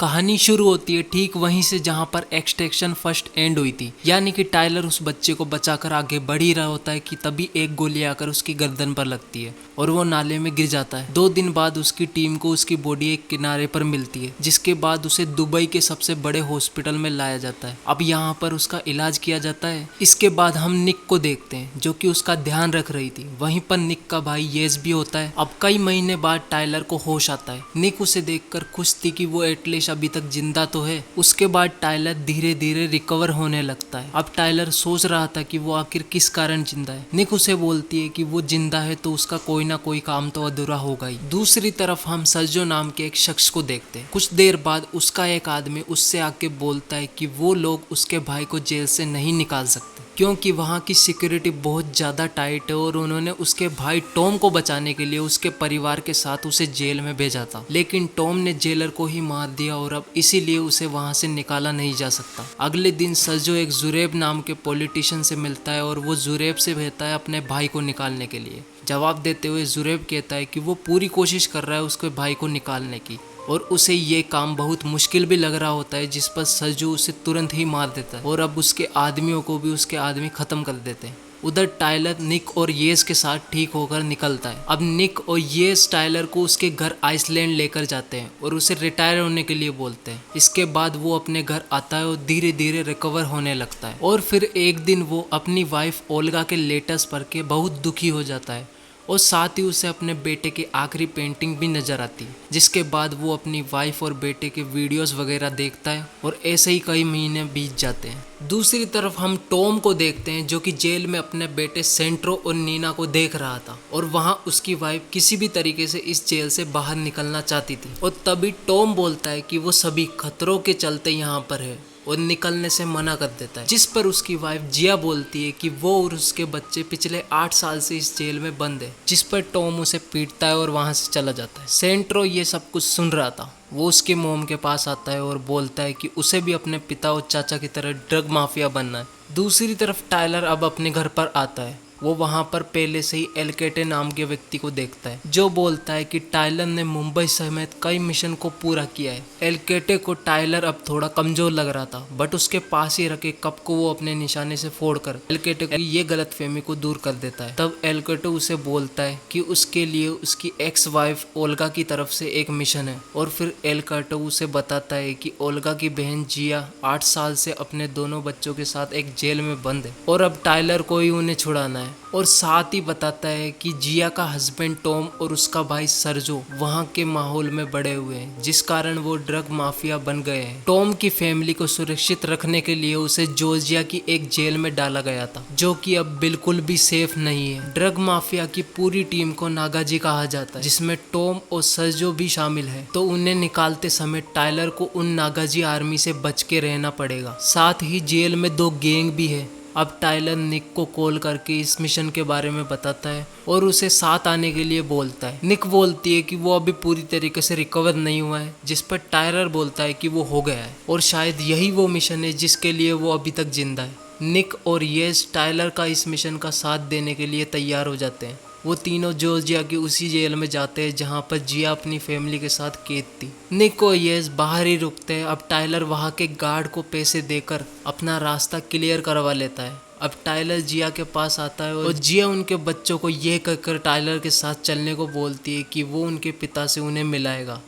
कहानी शुरू होती है ठीक वहीं से जहां पर एक्सट्रैक्शन फर्स्ट एंड हुई थी, यानी कि टाइलर उस बच्चे को बचाकर आगे बढ़ ही रहा होता है कि तभी एक गोली आकर उसकी गर्दन पर लगती है और वो नाले में गिर जाता है। 2 दिन बाद उसकी टीम को उसकी बॉडी एक किनारे पर मिलती है, जिसके बाद उसे दुबई के सबसे बड़े हॉस्पिटल में लाया जाता है। अब यहाँ पर उसका इलाज किया जाता है। इसके बाद हम निक को देखते हैं जो कि उसका ध्यान रख रही थी। वहीं पर निक का भाई येस भी होता है। अब कई महीने बाद टाइलर को होश आता है। निक उसे देखकर खुश थी कि वो एटलीस्ट अभी तक जिंदा तो है। उसके बाद टाइलर धीरे धीरे रिकवर होने लगता है। अब टाइलर सोच रहा था कि वो आखिर किस कारण जिंदा है। निक उसे बोलती है कि वो जिंदा है तो उसका कोई ना कोई काम तो अधूरा होगा ही। दूसरी तरफ हम सर्जो नाम के एक शख्स को देखते हैं। कुछ देर बाद उसका एक आदमी उससे आके बोलता है कि वो लोग उसके भाई को जेल से नहीं निकाल सकते क्योंकि वहाँ की सिक्योरिटी बहुत ज़्यादा टाइट है और उन्होंने उसके भाई टॉम को बचाने के लिए उसके परिवार के साथ उसे जेल में भेजा था, लेकिन टॉम ने जेलर को ही मार दिया और अब इसीलिए उसे वहाँ से निकाला नहीं जा सकता। अगले दिन सर्जो एक जुरेब नाम के पॉलिटिशियन से मिलता है और वो जुरेब से कहता है अपने भाई को निकालने के लिए। जवाब देते हुए जुरेब कहता है कि वो पूरी कोशिश कर रहा है उसके भाई को निकालने की और उसे ये काम बहुत मुश्किल भी लग रहा होता है, जिस पर सर्जो उसे तुरंत ही मार देता है और अब उसके आदमियों को भी उसके आदमी खत्म कर देते हैं। उधर टाइलर निक और येस के साथ ठीक होकर निकलता है। अब निक और येस टाइलर को उसके घर आइसलैंड लेकर जाते हैं और उसे रिटायर होने के लिए बोलते हैं। इसके बाद वो अपने घर आता है और धीरे धीरे रिकवर होने लगता है और फिर एक दिन वो अपनी वाइफ ओल्गा के लेटेस्ट पढ़ के बहुत दुखी हो जाता है और साथ ही उसे अपने बेटे की आखिरी पेंटिंग भी नजर आती है, जिसके बाद वो अपनी वाइफ और बेटे के वीडियोस वगैरह देखता है और ऐसे ही कई महीने बीत जाते हैं। दूसरी तरफ हम टॉम को देखते हैं जो कि जेल में अपने बेटे सेंट्रो और नीना को देख रहा था और वहाँ उसकी वाइफ किसी भी तरीके से इस जेल से बाहर निकलना चाहती थी और तभी टॉम बोलता है कि वो सभी खतरों के चलते यहाँ पर है और निकलने से मना कर देता है, जिस पर उसकी वाइफ जिया बोलती है कि वो और उसके बच्चे पिछले 8 साल से इस जेल में बंद है, जिस पर टॉम उसे पीटता है और वहां से चला जाता है। सेंट्रो ये सब कुछ सुन रहा था। वो उसके मोम के पास आता है और बोलता है कि उसे भी अपने पिता और चाचा की तरह ड्रग माफिया बनना है। दूसरी तरफ टाइलर अब अपने घर पर आता है। वो वहाँ पर पहले से ही एलकेटे नाम के व्यक्ति को देखता है जो बोलता है कि टाइलर ने मुंबई समेत कई मिशन को पूरा किया है। एलकेटे को टाइलर अब थोड़ा कमजोर लग रहा था, बट उसके पास ही रखे कप को वो अपने निशाने से फोड़कर एलकेटे की ये गलतफहमी को दूर कर देता है। तब एलकेटे उसे बोलता है कि उसके लिए उसकी एक्स वाइफ ओल्गा की तरफ से एक मिशन है और फिर एलकेटे उसे बताता है कि ओल्गा की बहन जिया 8 साल से अपने दोनों बच्चों के साथ एक जेल में बंद है और अब टाइलर को ही उन्हें छुड़ाना है। और साथ ही बताता है कि जिया का हस्बैंड टॉम और उसका भाई सर्जो वहाँ के माहौल में बड़े हुए हैं, जिस कारण वो ड्रग माफिया बन गए हैं। टॉम की फैमिली को सुरक्षित रखने के लिए उसे जॉर्जिया की एक जेल में डाला गया था जो कि अब बिल्कुल भी सेफ नहीं है। ड्रग माफिया की पूरी टीम को नागाजी कहा जाता है, जिसमें टॉम और सर्जो भी शामिल है, तो उन्हें निकालते समय टाइलर को उन नागाजी आर्मी से बच के रहना पड़ेगा। साथ ही जेल में 2 गैंग भी है। अब टाइलर निक को कॉल करके इस मिशन के बारे में बताता है और उसे साथ आने के लिए बोलता है। निक बोलती है कि वो अभी पूरी तरीके से रिकवर नहीं हुआ है, जिस पर टाइलर बोलता है कि वो हो गया है और शायद यही वो मिशन है जिसके लिए वो अभी तक जिंदा है। निक और येस टाइलर का इस मिशन का साथ देने के लिए तैयार हो जाते हैं। वो तीनों जॉर्जिया की उसी जेल में जाते हैं जहाँ पर जिया अपनी फैमिली के साथ कैद थी। निक और येस बाहर ही रुकते हैं। अब टाइलर वहाँ के गार्ड को पैसे देकर अपना रास्ता क्लियर करवा लेता है। अब टाइलर जिया के पास आता है और जिया उनके बच्चों को ये कहकर टाइलर के साथ चलने को बोलती है कि वो उनके पिता से उन्हें मिलाएगा।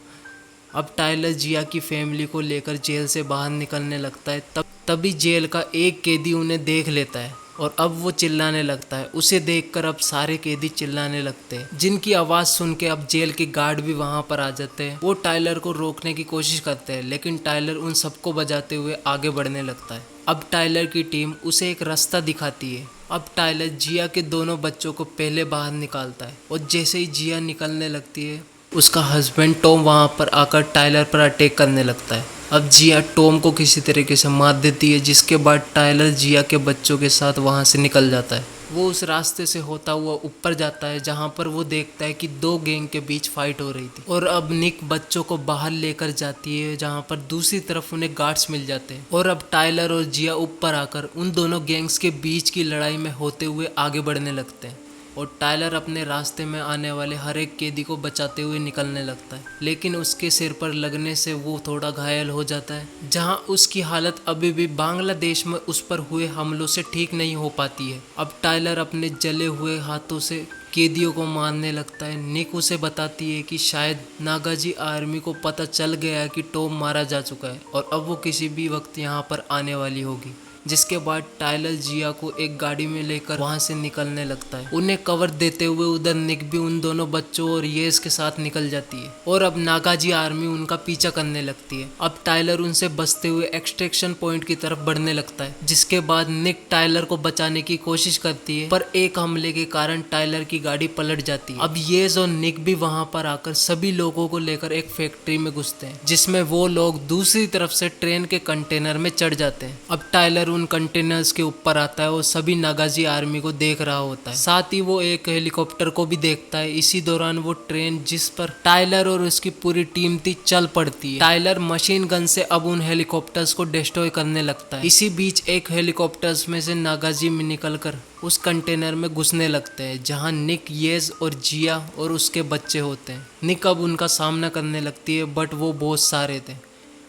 अब टाइलर जिया की फैमिली को लेकर जेल से बाहर निकलने लगता है। तभी जेल का एक कैदी उन्हें देख लेता है और अब वो चिल्लाने लगता है। उसे देखकर अब सारे कैदी चिल्लाने लगते हैं, जिनकी आवाज़ सुन के अब जेल के गार्ड भी वहाँ पर आ जाते हैं। वो टाइलर को रोकने की कोशिश करते हैं, लेकिन टाइलर उन सबको बजाते हुए आगे बढ़ने लगता है। अब टाइलर की टीम उसे एक रास्ता दिखाती है। अब टाइलर जिया के दोनों बच्चों को पहले बाहर निकालता है और जैसे ही जिया निकलने लगती है उसका हस्बैंड टॉम वहाँ पर आकर टाइलर पर अटैक करने लगता है। अब जिया टॉम को किसी तरीके से मार देती है, जिसके बाद टाइलर जिया के बच्चों के साथ वहाँ से निकल जाता है। वो उस रास्ते से होता हुआ ऊपर जाता है जहाँ पर वो देखता है कि 2 गैंग के बीच फाइट हो रही थी और अब निक बच्चों को बाहर लेकर जाती है जहाँ पर दूसरी तरफ उन्हें गार्ड्स मिल जाते हैं और अब टाइलर और जिया ऊपर आकर उन दोनों गैंग्स के बीच की लड़ाई में होते हुए आगे बढ़ने लगते हैं। और टाइलर अपने रास्ते में आने वाले हर एक कैदी को बचाते हुए निकलने लगता है, लेकिन उसके सिर पर लगने से वो थोड़ा घायल हो जाता है, जहां उसकी हालत अभी भी बांग्लादेश में उस पर हुए हमलों से ठीक नहीं हो पाती है। अब टाइलर अपने जले हुए हाथों से कैदियों को मारने लगता है। निक उसे बताती है कि शायद नागाजी आर्मी को पता चल गया है कि टॉम मारा जा चुका है और अब वो किसी भी वक्त यहाँ पर आने वाली होगी। जिसके बाद टाइलर जिया को एक गाड़ी में लेकर वहां से निकलने लगता है। उन्हें कवर देते हुए उधर निक भी उन दोनों बच्चों और येस के साथ निकल जाती है और अब नागाजी आर्मी उनका पीछा करने लगती है। अब टाइलर उनसे बचते हुए एक्सट्रैक्शन पॉइंट की तरफ बढ़ने लगता है, जिसके बाद निक टाइलर को बचाने की कोशिश करती है, पर एक हमले के कारण टाइलर की गाड़ी पलट जाती है। अब येस और निक भी वहां पर आकर सभी लोगों को लेकर एक फैक्ट्री में घुसते हैं, जिसमें वो लोग दूसरी तरफ से ट्रेन के कंटेनर में चढ़ जाते हैं। अब टाइलर उन कंटेनर्स के ऊपर आता है और सभी नागाजी आर्मी को देख रहा होता है, साथ ही वो एक हेलीकॉप्टर को भी देखता है। इसी दौरान वो ट्रेन जिस पर टाइलर और उसकी पूरी टीम थी चल पड़ती है। टाइलर मशीन गन से अब उन हेलीकॉप्टर्स को डिस्ट्रॉय करने लगता है। इसी बीच एक हेलीकॉप्टर्स में से नागाजी में निकलकर उस कंटेनर में घुसने लगते हैं, जहां निक, येज और जिया और उसके बच्चे होते हैं। निक अब उनका सामना करने लगती है, बट वो बहुत सारे थे।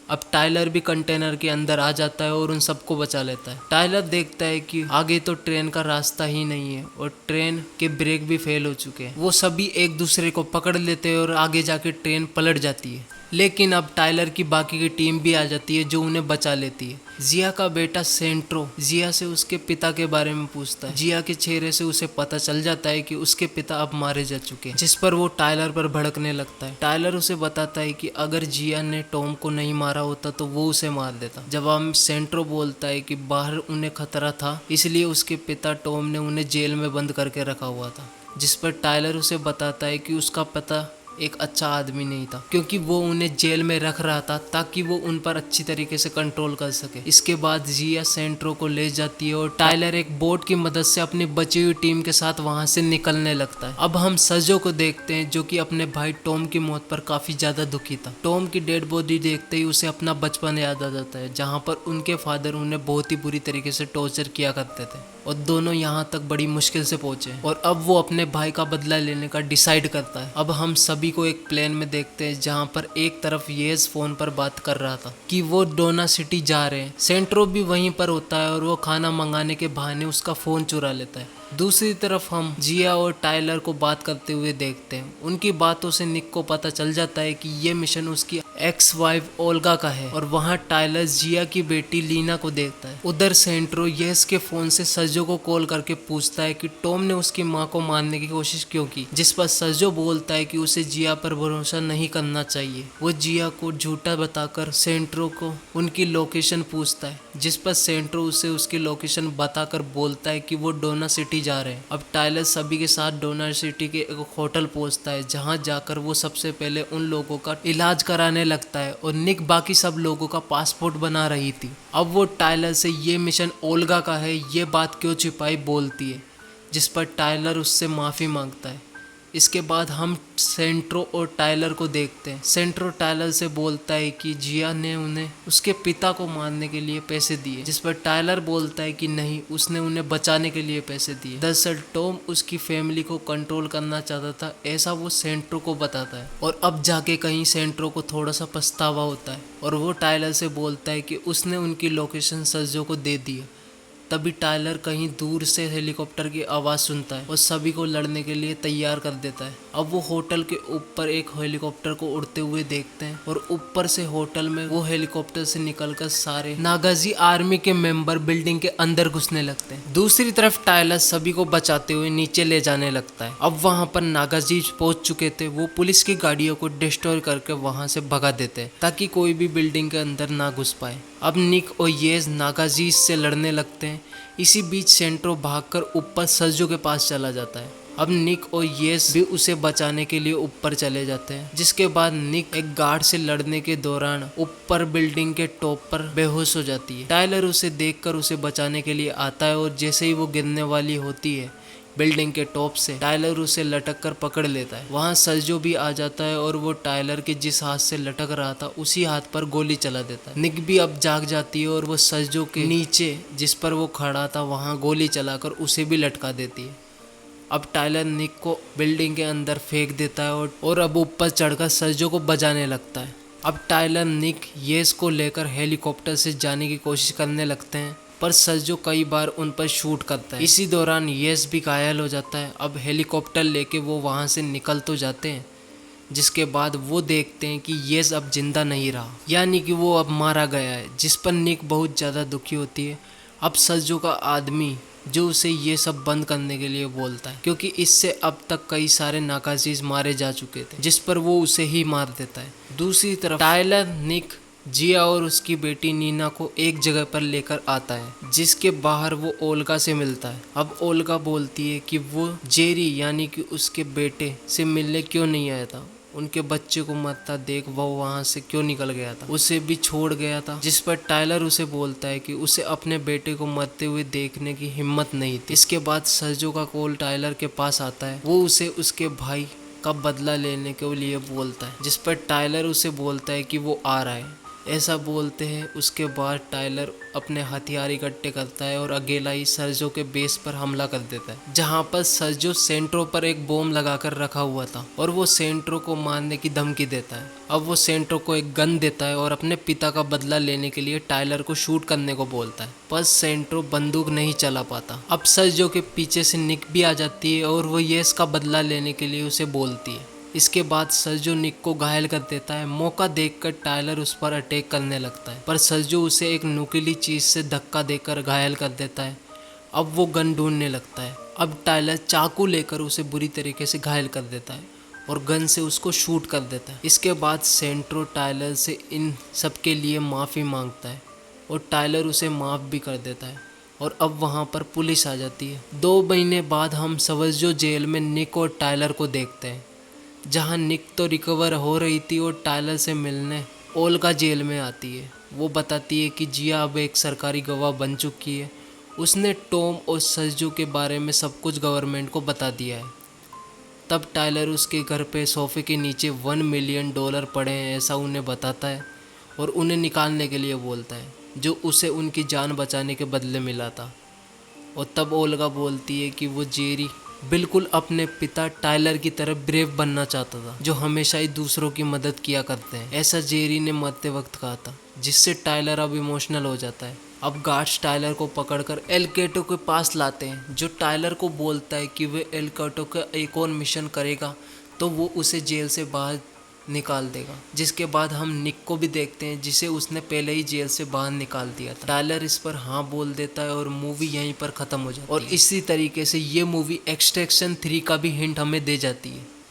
अब टाइलर भी कंटेनर के अंदर आ जाता है और उन सबको बचा लेता है। टाइलर देखता है कि आगे तो ट्रेन का रास्ता ही नहीं है और ट्रेन के ब्रेक भी फेल हो चुके हैं। वो सभी एक दूसरे को पकड़ लेते हैं और आगे जाके ट्रेन पलट जाती है, लेकिन अब टाइलर की बाकी की टीम भी आ जाती है जो उन्हें बचा लेती है। जिया का बेटा सेंट्रो जिया से उसके पिता के बारे में पूछता है। जिया के चेहरे से उसे पता चल जाता है कि उसके पिता अब मारे जा चुके हैं, जिस पर वो टाइलर पर भड़कने लगता है। टाइलर उसे बताता है कि अगर जिया ने टॉम को नहीं मारा होता तो वो उसे मार देता। जवाब में सेंट्रो बोलता है कि बाहर उन्हें खतरा था, इसलिए उसके पिता टॉम ने उन्हें जेल में बंद करके रखा हुआ था। जिस पर टाइलर उसे बताता है कि उसका पिता एक अच्छा आदमी नहीं था, क्योंकि वो उन्हें जेल में रख रहा था ताकि वो उन पर अच्छी तरीके से कंट्रोल कर सके। इसके बाद जिया सेंट्रो को ले जाती है और टाइलर एक बोट की मदद से अपनी बची हुई टीम के साथ वहां से निकलने लगता है। अब हम सजो को देखते हैं, जो कि अपने भाई टॉम की मौत पर काफी ज्यादा दुखी था। टॉम की डेड बॉडी देखते ही उसे अपना बचपन याद आ जाता है, जहाँ पर उनके फादर उन्हें बहुत ही बुरी तरीके से टॉर्चर किया करते थे और दोनों यहाँ तक बड़ी मुश्किल से पहुंचे और अब वो अपने भाई का बदला लेने का डिसाइड करता है। अब हम सभी को एक प्लेन में देखते हैं, जहां पर एक तरफ येस फोन पर बात कर रहा था कि वो डोना सिटी जा रहे हैं। सेंट्रो भी वहीं पर होता है और वो खाना मंगाने के बहाने उसका फोन चुरा लेता है। दूसरी तरफ हम जिया और टाइलर को बात करते हुए देखते हैं। उनकी बातों से निक को पता चल जाता है कि ये मिशन उसकी एक्स वाइफ ओल्गा का है और वहाँ टाइलर जिया की बेटी लीना को देखता है। उधर सेंट्रो येस के फोन से सजो को कॉल करके पूछता है कि टॉम ने उसकी माँ को मारने की कोशिश क्यों की, जिस पर सजो बोलता है कि उसे जिया पर भरोसा नहीं करना चाहिए। वो जिया को झूठा बताकर सेंट्रो को उनकी लोकेशन पूछता है, जिस पर सेंट्रो उसे उसकी लोकेशन बताकर बोलता है कि वो डोना सिटी जा रहे हैं। अब टाइलर सभी के साथ डोना सिटी के एक होटल पहुंचता है, जहां जाकर वो सबसे पहले उन लोगों का इलाज कराने लगता है और निक बाकी सब लोगों का पासपोर्ट बना रही थी। अब वो टाइलर से ये मिशन ओल्गा का है, ये बात क्यों छिपाई बोलती है, जिस पर टाइलर उससे माफ़ी मांगता है। इसके बाद हम सेंट्रो और टाइलर को देखते हैं। सेंट्रो टाइलर से बोलता है कि जिया ने उन्हें उसके पिता को मारने के लिए पैसे दिए, जिस पर टाइलर बोलता है कि नहीं, उसने उन्हें बचाने के लिए पैसे दिए। दरअसल टॉम उसकी फैमिली को कंट्रोल करना चाहता था, ऐसा वो सेंट्रो को बताता है और अब जाके कहीं सेंट्रो को थोड़ा सा पछतावा होता है और वो टाइलर से बोलता है कि उसने उनकी लोकेशन सजो को दे दी है। तभी टाइलर कहीं दूर से हेलीकॉप्टर की आवाज़ सुनता है और सभी को लड़ने के लिए तैयार कर देता है। अब वो होटल के ऊपर एक हेलीकॉप्टर को उड़ते हुए देखते हैं और ऊपर से होटल में वो हेलीकॉप्टर से निकलकर सारे नागाजी आर्मी के मेंबर बिल्डिंग के अंदर घुसने लगते हैं। दूसरी तरफ टाइलर सभी को बचाते हुए नीचे ले जाने लगता है। अब वहाँ पर नागाजी पहुंच चुके थे। वो पुलिस की गाड़ियों को डिस्ट्रॉय करके वहाँ से भगा देते हैं ताकि कोई भी बिल्डिंग के अंदर ना घुस पाए। अब निक और येज नागाजी से लड़ने लगते हैं। इसी बीच सेंट्रो भागकर ऊपर सजो के पास चला जाता है। अब निक और येस भी उसे बचाने के लिए ऊपर चले जाते हैं, जिसके बाद निक एक गार्ड से लड़ने के दौरान ऊपर बिल्डिंग के टॉप पर बेहोश हो जाती है। टाइलर उसे देखकर उसे बचाने के लिए आता है और जैसे ही वो गिरने वाली होती है बिल्डिंग के टॉप से, टाइलर उसे लटक कर पकड़ लेता है। वहाँ सजो भी आ जाता है और वो टाइलर के जिस हाथ से लटक रहा था उसी हाथ पर गोली चला देता है। निक भी अब जाग जाती है और वो सजो के नीचे जिस पर वो खड़ा था वहाँ गोली चलाकर उसे भी लटका देती है। अब टाइलर निक को बिल्डिंग के अंदर फेंक देता है और अब ऊपर चढ़कर सर्जो को बजाने लगता है। अब टाइलर निक येस को लेकर हेलीकॉप्टर से जाने की कोशिश करने लगते हैं, पर सर्जो कई बार उन पर शूट करता है। इसी दौरान येस भी घायल हो जाता है। अब हेलीकॉप्टर लेके वो वहाँ से निकल तो जाते हैं, जिसके बाद वो देखते हैं कि येस अब जिंदा नहीं रहा, यानी कि वो अब मारा गया है, जिस पर निक बहुत ज़्यादा दुखी होती है। अब सर्जो का आदमी जो उसे ये सब बंद करने के लिए बोलता है, क्योंकि इससे अब तक कई सारे नाकाजीज मारे जा चुके थे, जिस पर वो उसे ही मार देता है। दूसरी तरफ टाइलर निक, जिया और उसकी बेटी नीना को एक जगह पर लेकर आता है, जिसके बाहर वो ओल्गा से मिलता है। अब ओल्गा बोलती है कि वो जेरी यानी कि उसके बेटे से मिलने क्यों नहीं आया था, उनके बच्चे को मरता देख वो वहाँ से क्यों निकल गया था, उसे भी छोड़ गया था। जिस पर टाइलर उसे बोलता है कि उसे अपने बेटे को मरते हुए देखने की हिम्मत नहीं थी। इसके बाद सर्जो का कॉल टाइलर के पास आता है, वो उसे उसके भाई का बदला लेने के लिए बोलता है, जिस पर टाइलर उसे बोलता है कि वो आ रहा है। ऐसा बोलते हैं। उसके बाद टाइलर अपने हथियार इकट्ठे करता है और अकेला ही सर्जो के बेस पर हमला कर देता है, जहां पर सर्जो सेंट्रो पर एक बॉम्ब लगाकर रखा हुआ था और वो सेंट्रो को मारने की धमकी देता है। अब वो सेंट्रो को एक गन देता है और अपने पिता का बदला लेने के लिए टाइलर को शूट करने को बोलता है, पर सेंट्रो बंदूक नहीं चला पाता। अब सर्जो के पीछे से निक भी आ जाती है और वो येस का बदला लेने के लिए उसे बोलती है। इसके बाद सर्जो निक को घायल कर देता है। मौका देखकर टाइलर उस पर अटैक करने लगता है, पर सर्जो उसे एक नुकीली चीज से धक्का देकर घायल कर देता है। अब वो गन ढूंढने लगता है। अब टाइलर चाकू लेकर उसे बुरी तरीके से घायल कर देता है और गन से उसको शूट कर देता है। इसके बाद सेंट्रो टाइलर से इन सब के लिए माफ़ी मांगता है और टाइलर उसे माफ़ भी कर देता है। और अब वहाँ पर पुलिस आ जाती है। 2 महीने बाद हम सर्जो जेल में निक और टाइलर को देखते हैं, जहाँ निक तो रिकवर हो रही थी और टाइलर से मिलने ओल्गा जेल में आती है। वो बताती है कि जिया अब एक सरकारी गवाह बन चुकी है, उसने टॉम और सर्जो के बारे में सब कुछ गवर्नमेंट को बता दिया है। तब टाइलर उसके घर पे सोफे के नीचे $1 मिलियन पड़े हैं ऐसा उन्हें बताता है और उन्हें निकालने के लिए बोलता है, जो उसे उनकी जान बचाने के बदले मिला था। और तब ओल्गा बोलती है कि वो जेरी बिल्कुल अपने पिता टाइलर की तरह ब्रेव बनना चाहता था, जो हमेशा ही दूसरों की मदद किया करते हैं, ऐसा जेरी ने मरते वक्त कहा था, जिससे टाइलर अब इमोशनल हो जाता है। अब गार्ड्स टाइलर को पकड़कर एल कैटो के पास लाते हैं, जो टाइलर को बोलता है कि वे एल कैटो का एक और मिशन करेगा तो वो उसे जेल से बाहर निकाल देगा। जिसके बाद हम निक को भी देखते हैं, जिसे उसने पहले ही जेल से बाहर निकाल दिया था। टाइलर इस पर हाँ बोल देता है और मूवी यहीं पर खत्म हो जाती है। और इसी तरीके से ये मूवी एक्सट्रैक्शन 3 का भी हिंट हमें दे जाती है।